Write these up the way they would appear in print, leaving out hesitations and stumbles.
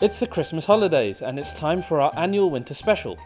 It's the Christmas holidays and it's time for our annual winter special.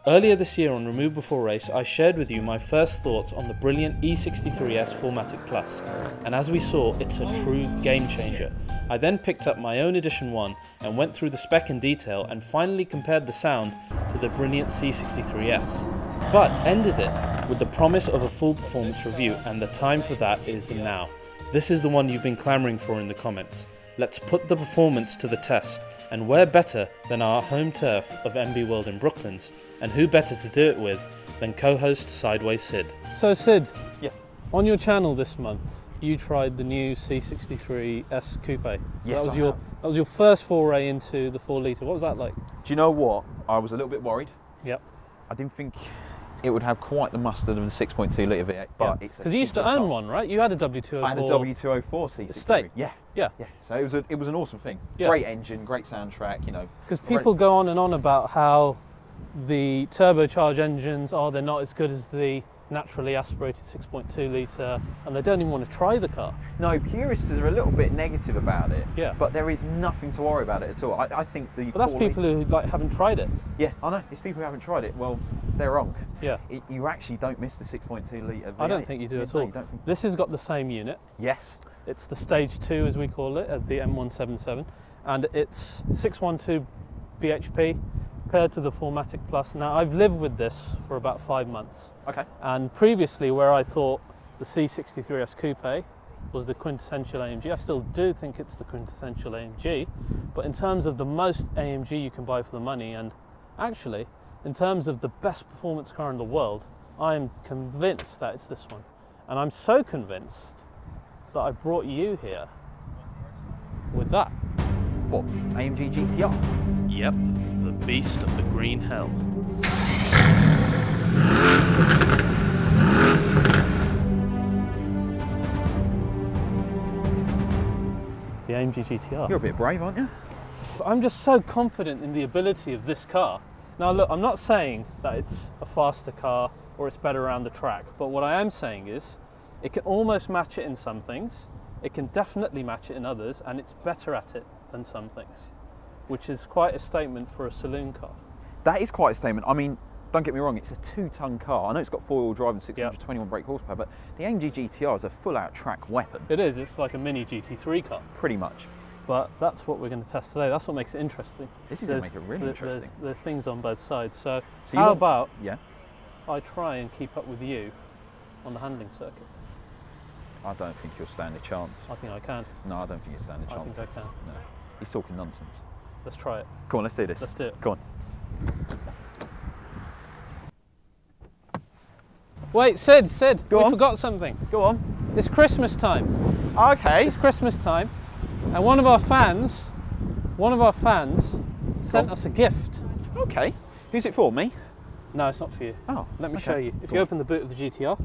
Earlier this year on Remove Before Race, I shared with you my first thoughts on the brilliant E63S 4MATIC Plus, and as we saw, it's a true game changer. I then picked up my own Edition 1 and went through the spec in detail and finally compared the sound to the brilliant C63S. But ended it with the promise of a full performance review, and the time for that is now. This is the one you've been clamouring for in the comments. Let's put the performance to the test, and where better than our home turf of MB World in Brooklands, and who better to do it with than co-host Sideways Sid. So Sid, yeah, on your channel this month, you tried the new C63S Coupe. Yes, that was your first foray into the 4 litre. What was that like? Do you know what? I was a little bit worried. Yep. I didn't think it would have quite the mustard of the 6.2 litre V8, but it's because you used to own one, right? You had a W204. I had a W204 C63. Estate. Yeah. Yeah. Yeah. So it was an awesome thing. Yeah. Great engine, great soundtrack, you know. Because people go on and on about how the turbocharged engines they're not as good as the naturally aspirated 6.2 litre, and they don't even want to try the car. No, purists are a little bit negative about it. Yeah. But there is nothing to worry about it at all. I think the. But that's people who haven't tried it. Yeah, I know. It's people who haven't tried it. Well, they're wrong. Yeah. You actually don't miss the 6.2 litre V8. I don't think you do at all. This has got the same unit. Yes. It's the stage 2, as we call it, of the M177, and it's 612 bhp compared to the 4MATIC Plus. Now, I've lived with this for about 5 months. Okay. And previously, where I thought the C63S Coupe was the quintessential AMG, I still do think it's the quintessential AMG, but in terms of the most AMG you can buy for the money, and actually, in terms of the best performance car in the world, I am convinced that it's this one. And I'm so convinced that I brought you here with that. What? AMG GT R? Yep, the beast of the green hell. The AMG GT R. You're a bit brave, aren't you? I'm just so confident in the ability of this car. Now look, I'm not saying that it's a faster car or it's better around the track, but what I am saying is it can almost match it in some things, it can definitely match it in others, and it's better at it than some things, which is quite a statement for a saloon car. That is quite a statement. I mean, don't get me wrong, it's a 2-ton car. I know it's got 4-wheel drive and 621 brake horsepower, but the AMG GT R is a full-out track weapon. It is, it's like a mini GT3 car. Pretty much. But that's what we're going to test today. That's what makes it interesting. This is going to make it really interesting. There's things on both sides. So how about I try and keep up with you on the handling circuit? I don't think you'll stand a chance. I think I can. No, I don't think you'll stand a chance. I think I can. No, he's talking nonsense. Let's try it. Come on, let's do this. Let's do it. Go on. Wait, Sid, we forgot something. Go on. It's Christmas time. Okay. It's Christmas time, and one of our fans sent us a gift. Okay. Who's it for? Me? No, it's not for you. Oh. Let me show you. If you open the boot of the GTR.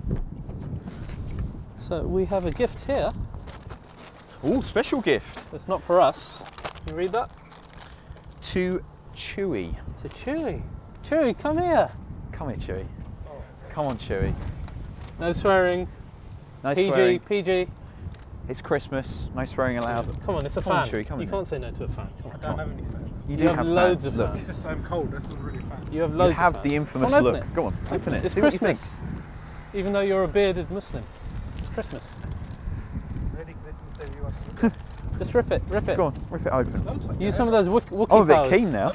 So we have a gift here. Oh, special gift. It's not for us. Can you read that? To Chewy. To Chewy. Chewy, come here. Come here, Chewy. Come on, Chewy. No swearing. No PG, swearing. PG. It's Christmas. No swearing allowed. Come on, it's a come fan. On, Chewy, come you on. can't say no to a fan. I don't have any fans. You do have loads fans. of Look. fans. It's just I'm cold. That's not really fans. You have loads You have of the fans. infamous Come on, look. Go on, open it. It's See Christmas. what you think. Even though you're a bearded Muslim. It's Christmas. Merry Christmas, everyone. Just rip it, rip it. Go on, rip it open. Like Use some of those Wookies I'm a bit powers. keen now.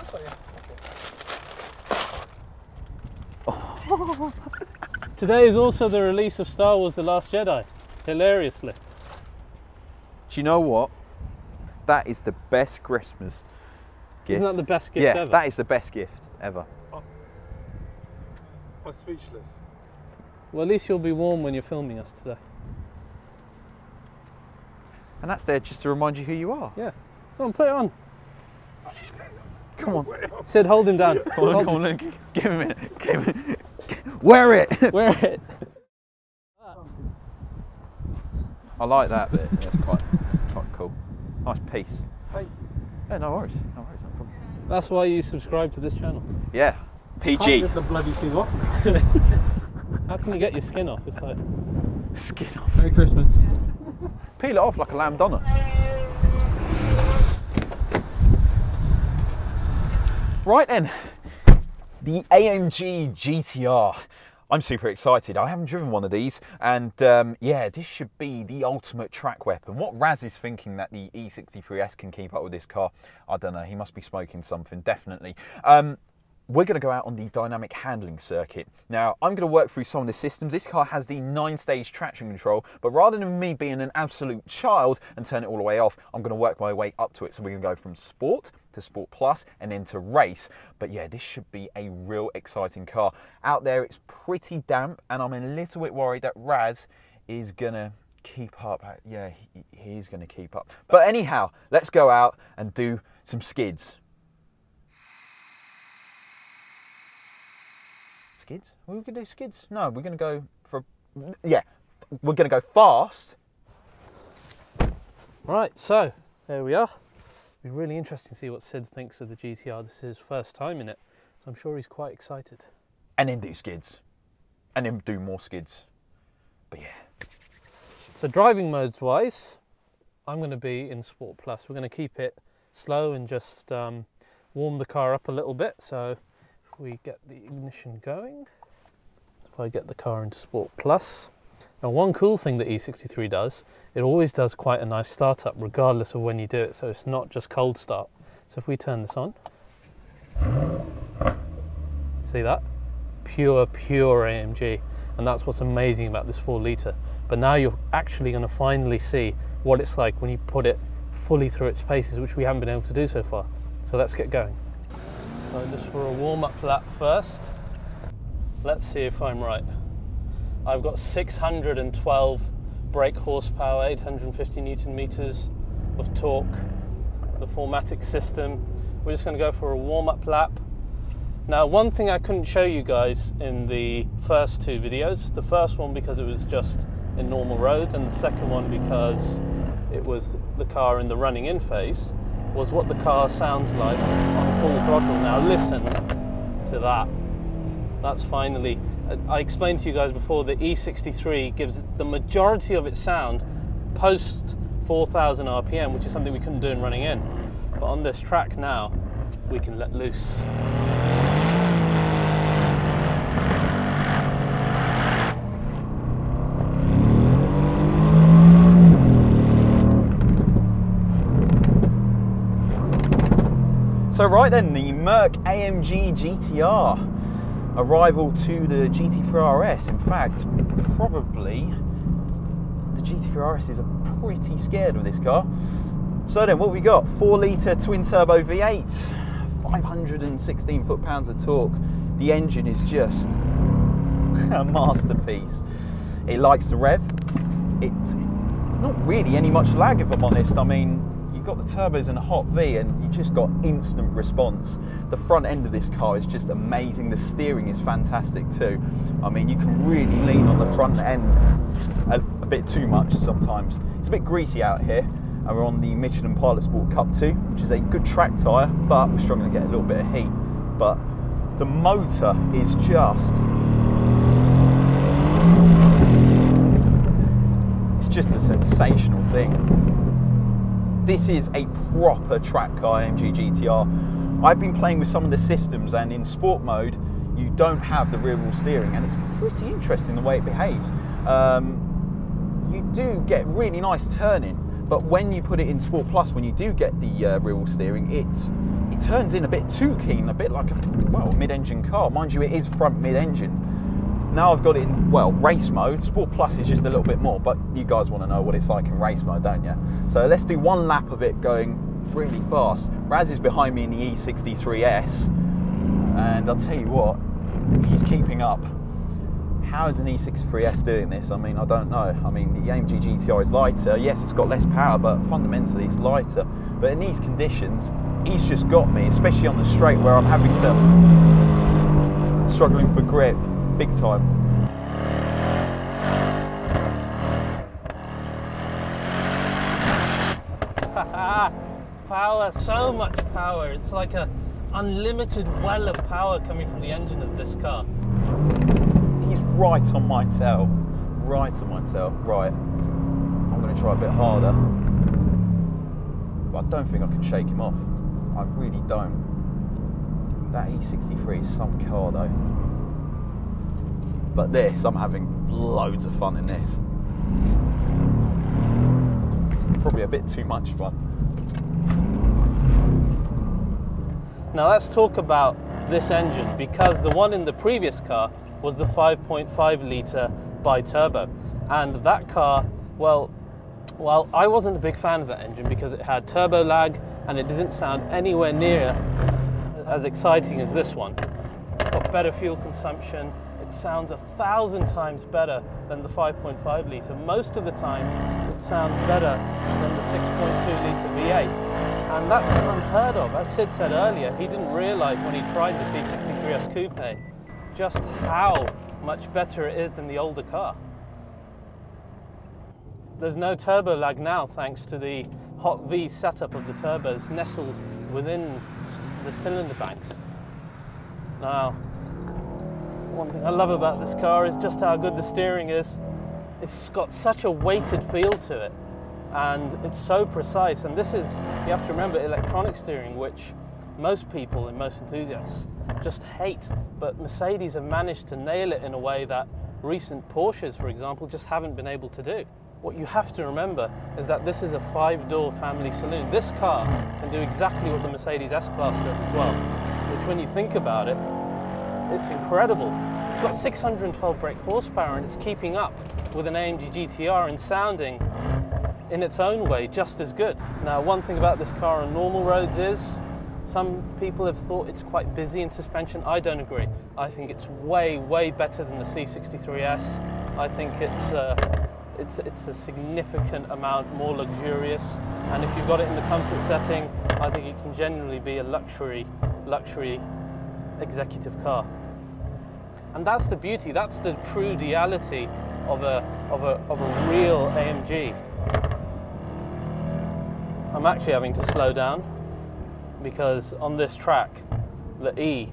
Today is also the release of Star Wars The Last Jedi, hilariously. Do you know what? That is the best Christmas gift. Isn't that the best gift ever? Yeah, that is the best gift ever. I'm speechless. Well, at least you'll be warm when you're filming us today. And that's there just to remind you who you are. Yeah. Come on, put it on. Come on. Sid, hold him down. Come on, come on, give him a minute. Give him Wear it! Wear it. I like that bit. Yeah, it's quite cool. Nice piece. Hey. Yeah, no worries. No worries, no problem. That's why you subscribe to this channel. Yeah. Can't PG. get the bloody thing off. How can you get your skin off? It's like... Skin off. Merry Christmas. Peel it off like a lamb doner. Right then, the AMG GT R. I'm super excited. I haven't driven one of these, and yeah, this should be the ultimate track weapon. What Raz is thinking that the E63S can keep up with this car, I don't know. He must be smoking something, definitely. We're going to go out on the dynamic handling circuit. Now, I'm going to work through some of the systems. This car has the 9-stage traction control, but rather than me being an absolute child and turn it all the way off, I'm going to work my way up to it. So we're going to go from Sport to Sport Plus and then to Race. But yeah, this should be a real exciting car. Out there, it's pretty damp, and I'm a little bit worried that Raz is going to keep up. Yeah, he's going to keep up. But anyhow, let's go out and do some skids. Skids? Are we going to do skids? No, we're going to go for, yeah, we're going to go fast. Right, so there we are. It'll be really interesting to see what Sid thinks of the GTR. This is his first time in it, so I'm sure he's quite excited. And then do skids. And then do more skids. But yeah. So driving modes wise, I'm going to be in Sport Plus. We're going to keep it slow and just warm the car up a little bit. So we get the ignition going. If I get the car into Sport Plus. Now, one cool thing that E63 does, it always does quite a nice startup regardless of when you do it, so it's not just cold start. So if we turn this on, see that? Pure AMG, and that's what's amazing about this 4 litre. But now you're actually going to finally see what it's like when you put it fully through its paces, which we haven't been able to do so far. So let's get going. So just for a warm-up lap first, let's see if I'm right. I've got 612 brake horsepower, 850 Newton meters of torque, the 4MATIC system. We're just going to go for a warm-up lap. Now, one thing I couldn't show you guys in the first 2 videos, the first one because it was just in normal roads, and the second one because it was the car in the running in phase, was what the car sounds like on full throttle. Now listen to that. That's finally, I explained to you guys before, the E63 gives the majority of its sound post 4,000 RPM, which is something we couldn't do in running in. But on this track now, we can let loose. So right then, the MEGA AMG GT R, a rival to the GT3RS. In fact, probably the GT3RS is pretty scared of this car. So then, what we got? 4 litre twin turbo V8, 516 foot-pounds of torque. The engine is just a masterpiece. It likes to rev. There's not really any much lag, if I'm honest. I mean, you've got the turbos and a hot V, and you just got instant response. The front end of this car is just amazing. The steering is fantastic too. I mean, you can really lean on the front end a bit too much sometimes. It's a bit greasy out here, and we're on the Michelin Pilot Sport Cup 2, which is a good track tyre, but we're struggling to get a little bit of heat. But the motor is just, it's just a sensational thing. This is a proper track car, AMG GT R. I've been playing with some of the systems, and in sport mode, you don't have the rear wheel steering, and it's pretty interesting the way it behaves. You do get really nice turning, but when you put it in Sport Plus, when you do get the rear wheel steering, it turns in a bit too keen, a bit like a, well, mid-engine car. Mind you, it is front mid-engine. Now I've got it in, well, race mode. Sport Plus is just a little bit more, but you guys want to know what it's like in race mode, don't you? So let's do 1 lap of it going really fast. Raz is behind me in the E63S, and I'll tell you what, he's keeping up. How is an E63S doing this? I mean, I don't know. I mean, the AMG GT R is lighter. Yes, it's got less power, but fundamentally it's lighter. But in these conditions, he's just got me, especially on the straight where I'm having to, struggling for grip. Big time. Power, so much power. It's like a unlimited well of power coming from the engine of this car. He's right on my tail. Right on my tail. Right. I'm going to try a bit harder. But I don't think I can shake him off. I really don't. That E63 is some car though. But this, I'm having loads of fun in this. Probably a bit too much fun. Now let's talk about this engine, because the one in the previous car was the 5.5 litre bi-turbo, and that car, well, I wasn't a big fan of that engine because it had turbo lag and it didn't sound anywhere near as exciting as this one. It's got better fuel consumption. It sounds 1,000 times better than the 5.5 litre. Most of the time, it sounds better than the 6.2 litre V8. And that's unheard of. As Sid said earlier, he didn't realise when he tried the E63S Coupe just how much better it is than the older car. There's no turbo lag now thanks to the hot V setup of the turbos nestled within the cylinder banks. Now, one thing I love about this car is just how good the steering is. It's got such a weighted feel to it, and it's so precise. And this is, you have to remember, electronic steering, which most people and most enthusiasts just hate. But Mercedes have managed to nail it in a way that recent Porsches, for example, just haven't been able to do. What you have to remember is that this is a 5-door family saloon. This car can do exactly what the Mercedes S-Class does as well, which when you think about it, it's incredible. It's got 612 brake horsepower and it's keeping up with an AMG GT R and sounding in its own way just as good. Now, one thing about this car on normal roads is some people have thought it's quite busy in suspension. I don't agree. I think it's way, way better than the C63S. I think it's a significant amount more luxurious, and if you've got it in the comfort setting, I think it can genuinely be a luxury executive car. And that's the beauty, that's the true duality of a real AMG. I'm actually having to slow down because on this track, the E,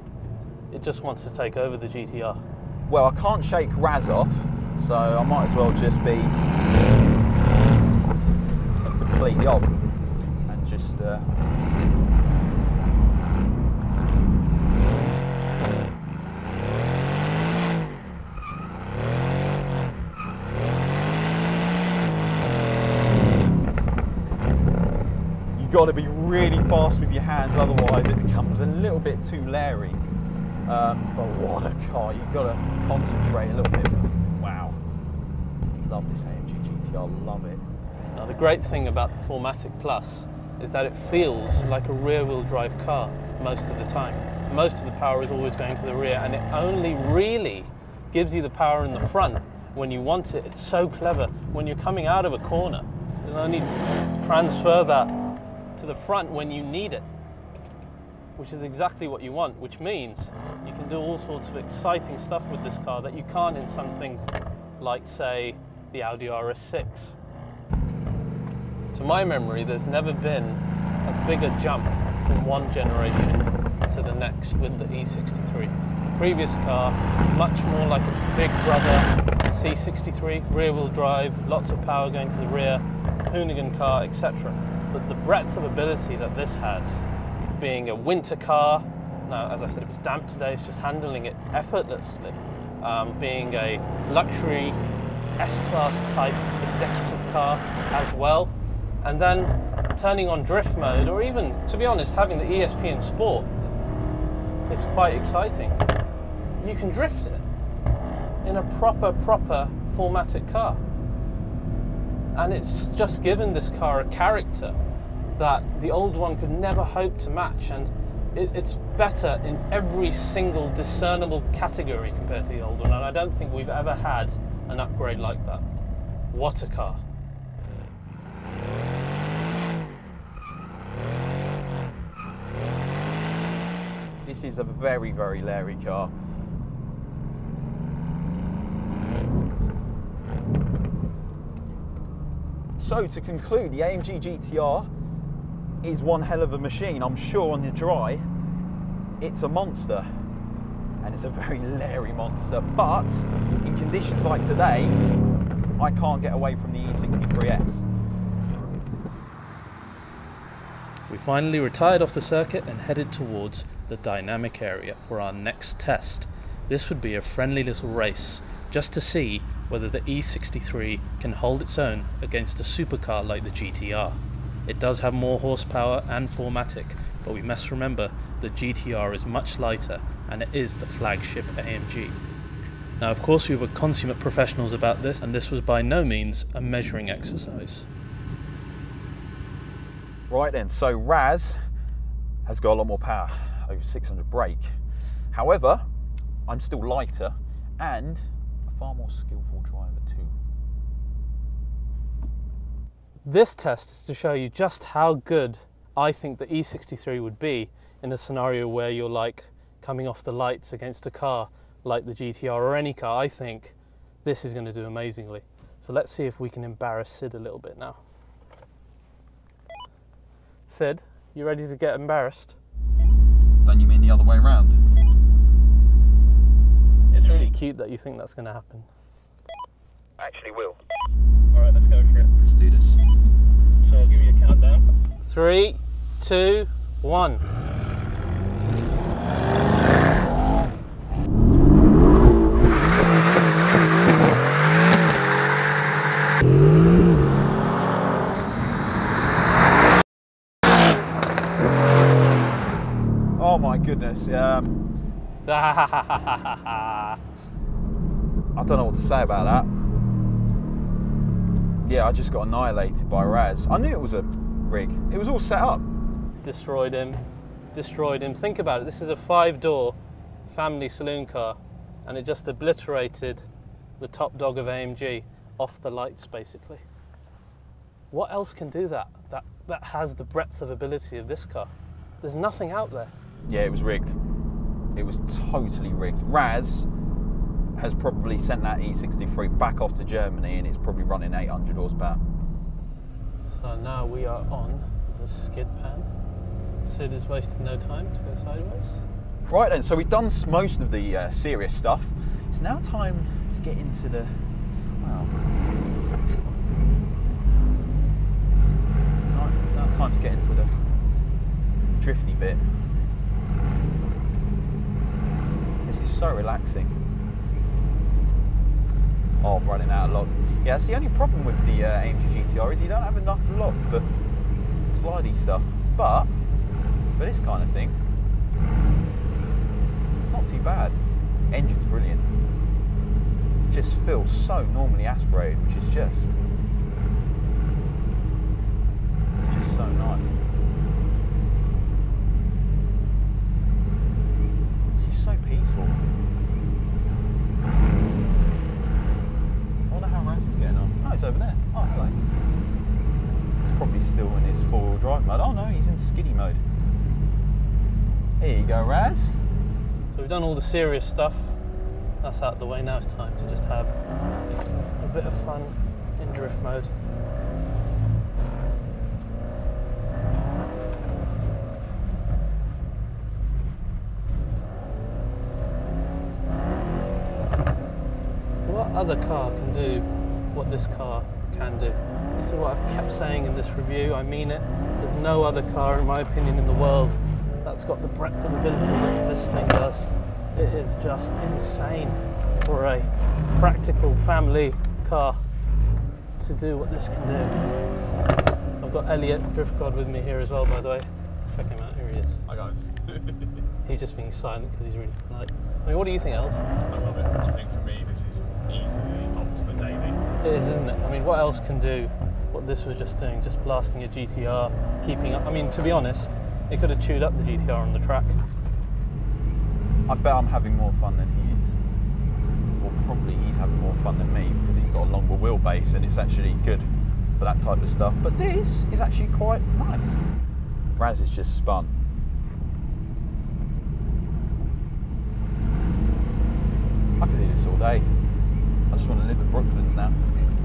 it just wants to take over the GTR. Well, I can't shake Raz off, so I might as well just be completely on and just you've got to be really fast with your hands, otherwise it becomes a little bit too leery. But what a car, you've got to concentrate a little bit. Wow, love this AMG GTR, love it. Now the great thing about the 4MATIC Plus is that it feels like a rear-wheel drive car most of the time. Most of the power is always going to the rear, and it only really gives you the power in the front when you want it. It's so clever. When you're coming out of a corner, you'll only transfer that to the front when you need it, which is exactly what you want, which means you can do all sorts of exciting stuff with this car that you can't in some things like, say, the Audi RS6. To my memory, there's never been a bigger jump from one generation to the next with the E63. The previous car, much more like a big brother C63, rear-wheel drive, lots of power going to the rear, hoonigan car, etc. But the breadth of ability that this has, being a winter car, now as I said it was damp today, it's just handling it effortlessly, being a luxury S-Class type executive car as well, and then turning on drift mode, or even, to be honest, having the ESP in Sport, it's quite exciting. You can drift it in a proper 4MATIC car. And it's just given this car a character that the old one could never hope to match, and it's better in every single discernible category compared to the old one, and I don't think we've ever had an upgrade like that. What a car. This is a very, very leery car. So to conclude, the AMG GTR is one hell of a machine. I'm sure on the dry, it's a monster. And it's a very leery monster. But in conditions like today, I can't get away from the E63S. We finally retired off the circuit and headed towards the dynamic area for our next test. This would be a friendly little race, just to see whether the E63 can hold its own against a supercar like the GTR. It does have more horsepower and 4MATIC, but we must remember the GTR is much lighter and it is the flagship AMG. Now of course we were consummate professionals about this, and this was by no means a measuring exercise. Right then, so Raz has got a lot more power, over 600 brake. However, I'm still lighter and a far more skillful driver too. This test is to show you just how good I think the E63 would be in a scenario where you're like coming off the lights against a car like the GTR or any car. I think this is going to do amazingly. So let's see if we can embarrass Sid a little bit now. Sid, you ready to get embarrassed? Don't you mean the other way around? It's really cute that you think that's going to happen. Actually will. Alright, let's go for it. Let's do this. So I'll give you a countdown. 3, 2, 1. Oh my goodness, I don't know what to say about that. Yeah, I just got annihilated by Raz. I knew it was a rig. It was all set up. Destroyed him. Destroyed him. Think about it. This is a 5-door family saloon car, and it just obliterated the top dog of AMG off the lights, basically. What else can do that? That has the breadth of ability of this car. There's nothing out there. Yeah, it was rigged. It was totally rigged. Raz has probably sent that E63 back off to Germany, and it's probably running 800 horsepower. So now we are on the skid pan. Sid is wasting no time to go sideways. Right then, so we've done most of the serious stuff. It's now time to get into the, well, it's now time to get into the drifty bit. This is so relaxing. Oh, I'm running out of lock. Yeah, that's the only problem with the AMG GTR is you don't have enough lock for slidey stuff. But for this kind of thing, not too bad. Engine's brilliant. Just feels so normally aspirated, which is just so nice. This is so peaceful. I wonder how Raz is getting on. Oh, he's over there. Oh, hello. He's probably still in his four-wheel drive mode. Oh no, he's in skiddy mode. Here you go, Raz. So we've done all the serious stuff. That's out of the way. Now it's time to just have a bit of fun in drift mode. What other car can do what this car can do? This is what I've kept saying in this review. I mean it. There's no other car, in my opinion, in the world that's got the breadth of ability that this thing does. It is just insane for a practical family car to do what this can do. I've got Elliott, Drift God, with me here as well, by the way. Check him out, here he is. Hi guys. He's just being silent because he's really polite. I mean, what do you think, Els? I love it. I think for me this is easily ultimate daily. It is, isn't it? I mean, what else can do what this was just doing? Just blasting a GTR, keeping up. I mean, to be honest, it could have chewed up the GTR on the track. I bet I'm having more fun than he is. Or probably he's having more fun than me because he's got a longer wheelbase and it's actually good for that type of stuff. But this is actually quite nice. Raz is just spun. I could do this all day. I just want to live at Brooklands now.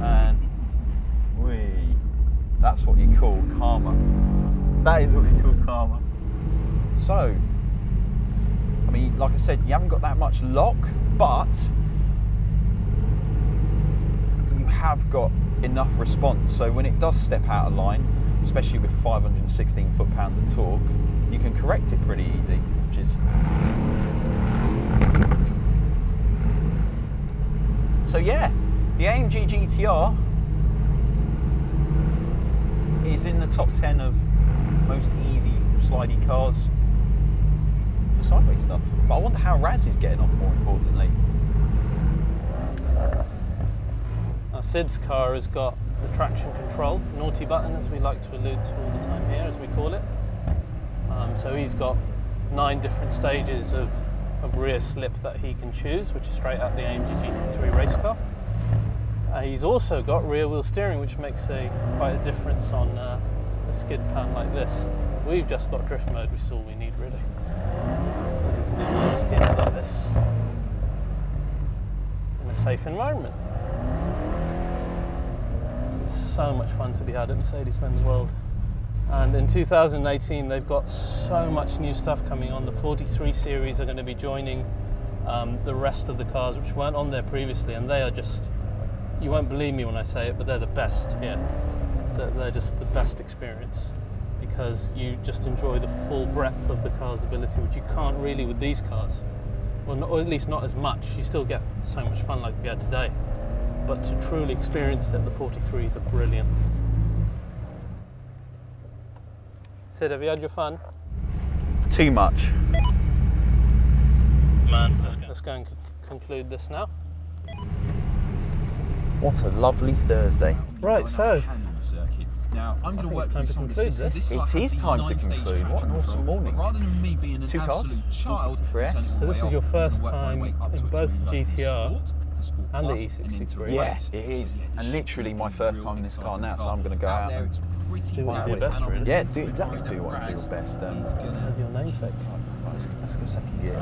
And that's what you call karma. That is what you call karma. So, I mean, like I said, you haven't got that much lock, but you have got enough response. So when it does step out of line, especially with 516 foot-pounds of torque, you can correct it pretty easy, which is... So yeah, the AMG GTR is in the top 10 of most easy slidey cars for sideways stuff. But I wonder how Raz is getting on, more importantly. Now Sid's car has got the traction control, naughty button as we like to allude to all the time here, as we call it. So he's got 9 different stages of rear slip that he can choose, which is straight out the AMG GT3 race car. He's also got rear wheel steering, which makes quite a difference on a skid pan like this. We've just got drift mode, which is all we need really. Because you can do nice skids like this in a safe environment. It's so much fun to be had at Mercedes Benz World. And in 2018 they've got so much new stuff coming on. The 43 series are going to be joining the rest of the cars which weren't on there previously, and they are just, you won't believe me when I say it, but they're the best here. They're just the best experience, because you just enjoy the full breadth of the car's ability, which you can't really with these cars. Well, not, or at least not as much. You still get so much fun like we had today, but to truly experience it, the 43s are brilliant. Sid, have you had your fun? Too much. Man, let's go and conclude this now. What a lovely Thursday. Right, so Now, I'm going to work time to conclude this. It is time to conclude. What an awesome morning. Rather than me being an 2 cars, absolute child, E63S. So this is your first time in both the GTR and the E63. Yeah, it is. And literally my first time in this car now, so I'm going to go out and Do what you do best, really. yeah, do exactly do what I do best. As your namesake. Let's go second gear.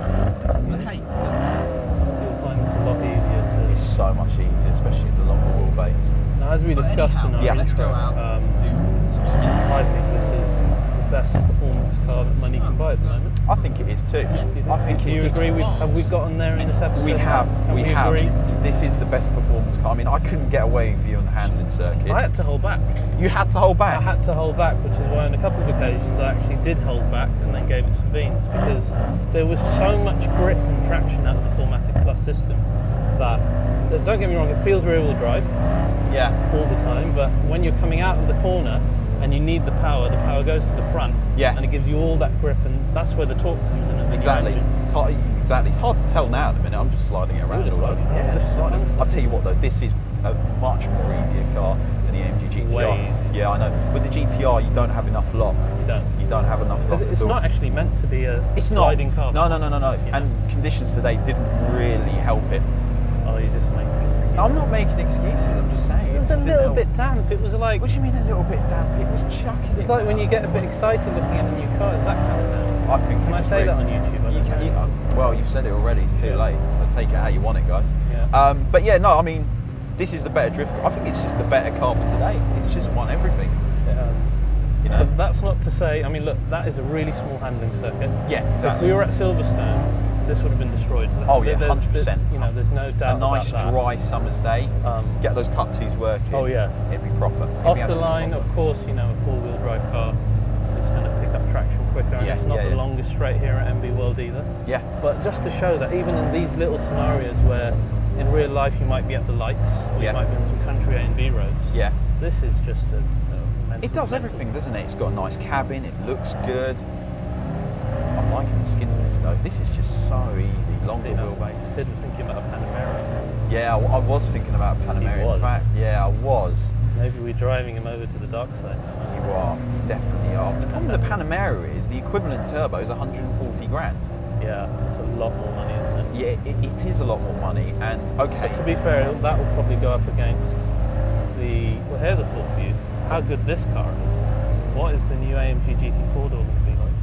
But hey, You'll find this a lot easier to... It's so much easier, especially the longer wheelbase. Now, as we discussed in our Yeah, let's go intro, out, do some skins. I think this is the best performance car that money can buy at the moment. I think it is too. Do you agree with, have we gotten there in this episode? We have. Can we have. agree? This is the best performance car. I mean, I couldn't get away with you on the handling circuit. I had to hold back. You had to hold I back. had to hold back, which is why on a couple of occasions I actually did hold back and then gave it some beans, because there was so much grip and traction out of the 4MATIC Plus system that, don't get me wrong, it feels rear wheel drive Yeah. all the time, but when you're coming out of the corner and you need the power goes to the front, Yeah. and it gives you all that grip, and that's where the torque comes in at the Exactly. engine. Exactly. It's hard to tell now at the minute. I'm just sliding it around. You're just all over. sliding it around. Yeah, This just is the sliding. fun stuff. I'll tell you what though, this is a much more easier car than the AMG GTR. Way easier. Yeah, I know. With the GTR, you don't have enough lock. You don't have enough lock. Because it's at all. not actually meant to be a It's sliding not. car. No. Yeah. And conditions today didn't really help it. Oh, you're just making excuses. I'm not making excuses. I'm just saying. It was a just didn't little help. bit damp. It was like, What do you mean a little bit damp? It was chucking. it's it like when down. you get a bit excited looking at a new car. Is that kind of damp? I think. Can I it's say that really- on YouTube? I You don't can, know. well, you've said it already. It's too Yeah. late. So take it how you want it, guys. Yeah. But yeah, no. I mean, this is the better drift. I think it's just the better car for today. It's just won everything. It has. You know. But that's not to say, I mean, look, that is a really small handling circuit. Yeah, So if exactly. we were at Silverstone, this would have been destroyed. Oh yeah, There's- 100%. You know, there's no doubt A nice about that. dry summer's day. Get those cut twos working. Oh yeah. It'd be proper. It'd Off be the absolutely line, proper. of course, you know, a four-wheel drive car is going to pick up traction quicker, and Yeah, it's not yeah, the yeah. longest straight here at MB World either. Yeah. But just to show that even in these little scenarios where in real life you might be at the lights, or Yeah. you might be on some country A and B roads, Yeah. this is just a mental. It does everything, doesn't it? It's got a nice cabin. It looks good. I'm liking the skins on this though. This is just so easy. Longer wheelbase. Sid was thinking about a Panamera. Yeah, I was thinking about Panamera. was. In fact, yeah, I was. Maybe we're driving him over to the dark side. You are. You definitely are. The problem with the Panamera is the equivalent turbo is 140 grand. Yeah, it's a lot more money, isn't it? Yeah, it is a lot more money. And okay, But to be fair, that will probably go up against the. Well, here's a thought for you: how good this car is. What is the new AMG GT4 door going to be like?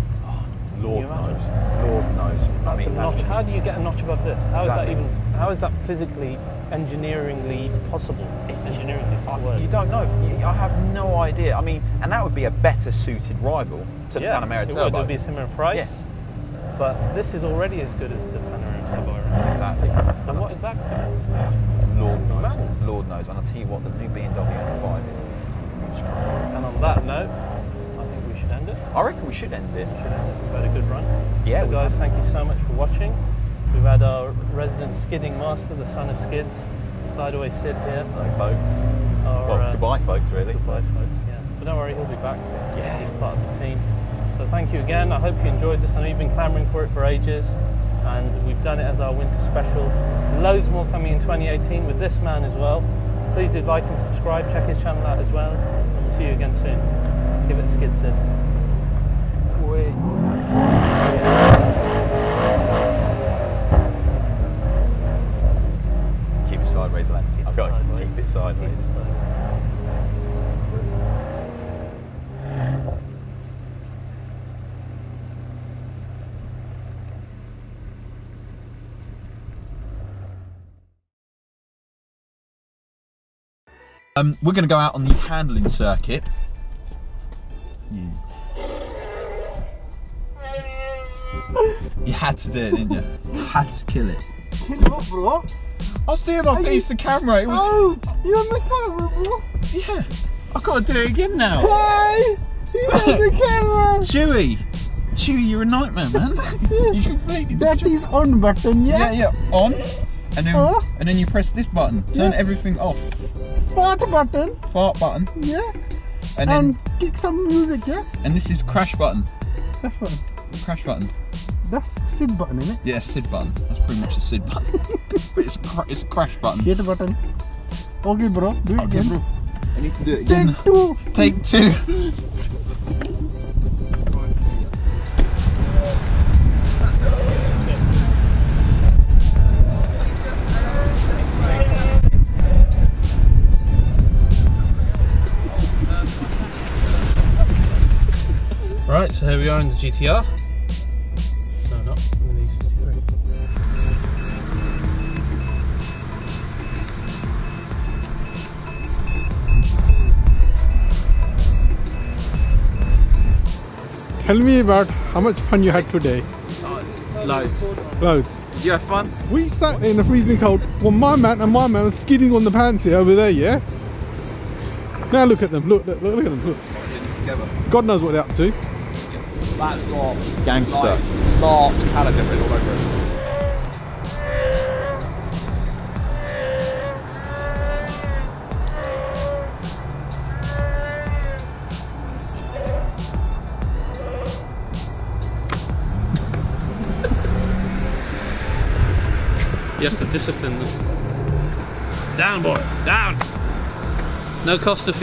Lord Can you imagine? knows. Lord knows. I That's mean, a notch. How do you get a notch above this? How is Exactly. that even? How is that physically, engineeringly possible? It's engineeringly is the word. you don't know. I have no idea. I mean, and that would be a better suited rival to the Yeah, Panamera it Turbo. would. It would be a similar price. Yeah. But this is already as good as the Panamera Turbo. Right? Exactly. So what is that? Lord knows. Madness. Lord knows. And I'll tell you what, the new BMW M5 is strong. And on that note, I think we should end end it? I reckon we should end it. We should end it. We've had a good run. Yeah. So guys, thank you so much for watching. We've had our resident skidding master, the son of Skids, Sideways Sid here. Hello, folks. Our, goodbye, folks, really. Goodbye, folks, yeah. But don't worry, he'll be back. Yeah. He's part of the team. So thank you again. I hope you enjoyed this. I know you've been clamouring for it for ages, and we've done it as our winter special. Loads more coming in 2018 with this man as well. So please do like and subscribe. Check his channel out as well. And we'll see you again soon. Give it a skid, Sid. Keep it sideways, Lancy. I've got to keep it sideways. Keep it sideways. We're going to go out on the handling circuit. You had to do it, didn't you? You had to kill it. Kill what, bro? I was doing my piece of camera. It was... Oh, you're on the camera, bro. Yeah. I've got to do it again now. Hey, you're on the camera. Chewy, you're a nightmare, man. You completely That destroyed... is on button, yeah? Yeah, on. And then you press this button. Turn everything off. Fart button. Fart button. Yeah. And then kick some music, yeah? and this is crash button. That's one. Crash button. That's Sid button, isn't it? Yeah, Sid button. That's pretty much the Sid button. But it's a crash button. Shit button. Okay, bro. Do it again. Bro. I need to do it again. Take two. Take 2. Right, so here we are in the GTR. No, not in the E63. Tell me about how much fun you had today. Loads. Loads. Did you have fun? We sat in the freezing cold. Well, my man was skidding on the pants here over there, yeah? Now look at them. Look at them. Look. God knows what they're up to. That's got gangster. Large caliber all over it. You have to discipline them. Down, boy, down! No Costa for you.